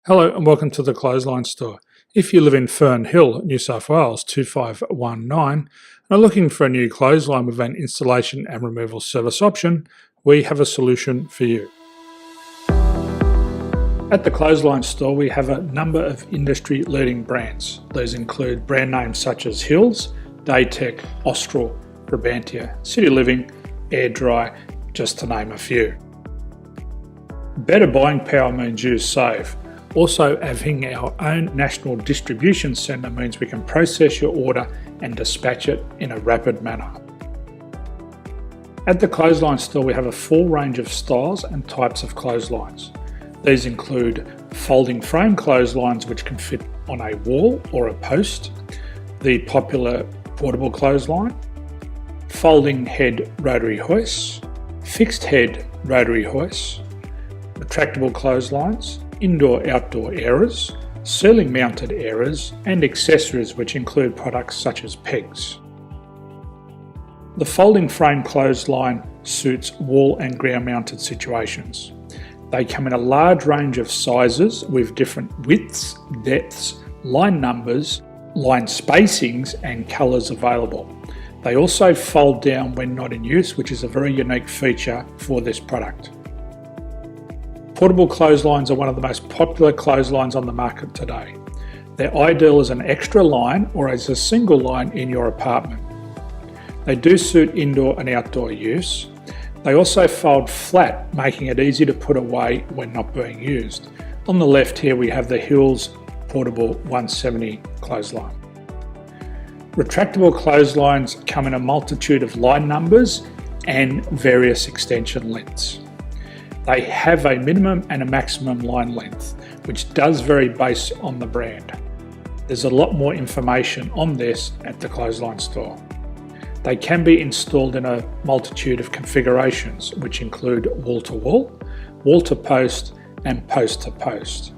Hello and welcome to the Clothesline Store. If you live in Fernhill, New South Wales 2519 and are looking for a new clothesline with an installation and removal service option, we have a solution for you. At the Clothesline Store we have a number of industry leading brands. These include brand names such as Hills, Daytech, Austral, Brabantia, City Living, Air Dry, just to name a few. Better buying power means you save. Also, having our own national distribution centre means we can process your order and dispatch it in a rapid manner. At the Clothesline Store we have a full range of styles and types of clotheslines. These include folding frame clotheslines which can fit on a wall or a post, the popular portable clothesline, folding head rotary hoists, fixed head rotary hoists, retractable clotheslines, indoor-outdoor airers, ceiling mounted airers and accessories which include products such as pegs. The folding frame clothesline suits wall and ground mounted situations. They come in a large range of sizes with different widths, depths, line numbers, line spacings and colours available. They also fold down when not in use, which is a very unique feature for this product. Portable clotheslines are one of the most popular clotheslines on the market today. They're ideal as an extra line or as a single line in your apartment. They do suit indoor and outdoor use. They also fold flat, making it easy to put away when not being used. On the left here we have the Hills Portable 170 clothesline. Retractable clotheslines come in a multitude of line numbers and various extension lengths. They have a minimum and a maximum line length, which does vary based on the brand. There's a lot more information on this at the Clothesline Store. They can be installed in a multitude of configurations, which include wall-to-wall, wall-to-post and post-to-post.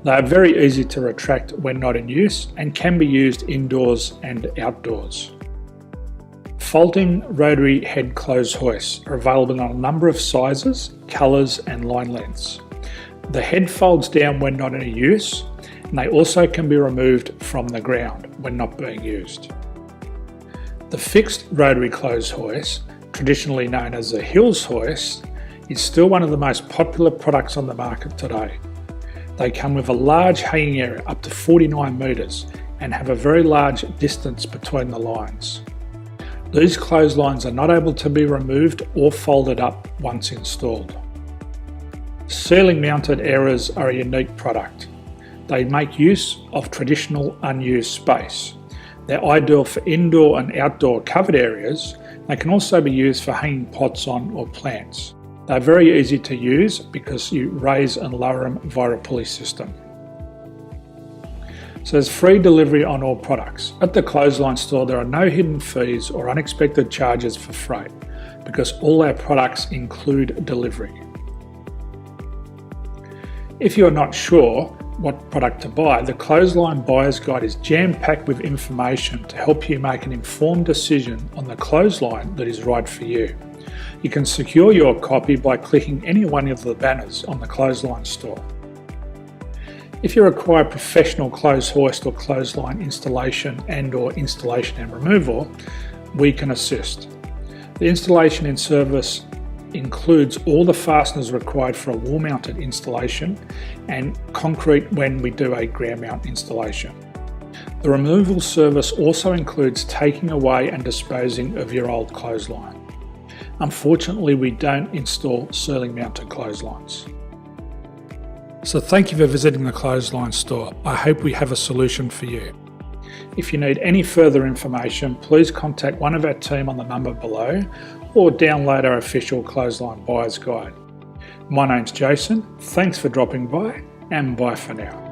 They are very easy to retract when not in use and can be used indoors and outdoors. Folding rotary head clothes hoists are available in a number of sizes, colours and line lengths. The head folds down when not in use and they also can be removed from the ground when not being used. The fixed rotary clothes hoist, traditionally known as the Hills hoist, is still one of the most popular products on the market today. They come with a large hanging area up to 49 metres and have a very large distance between the lines. These clotheslines are not able to be removed or folded up once installed. Ceiling mounted airers are a unique product. They make use of traditional unused space. They're ideal for indoor and outdoor covered areas. They can also be used for hanging pots on or plants. They're very easy to use because you raise and lower them via a pulley system. So there's free delivery on all products. At the Clothesline Store there are no hidden fees or unexpected charges for freight because all our products include delivery. If you're not sure what product to buy, the Clothesline Buyer's Guide is jam-packed with information to help you make an informed decision on the clothesline that is right for you. You can secure your copy by clicking any one of the banners on the Clothesline Store. If you require professional clothes hoist or clothesline installation and removal, we can assist. The installation and service includes all the fasteners required for a wall mounted installation and concrete when we do a ground mount installation. The removal service also includes taking away and disposing of your old clothesline. Unfortunately, we don't install ceiling mounted clotheslines. So thank you for visiting the Clothesline Store. I hope we have a solution for you. If you need any further information, please contact one of our team on the number below or download our official Clothesline Buyer's Guide. My name's Jason, thanks for dropping by and bye for now.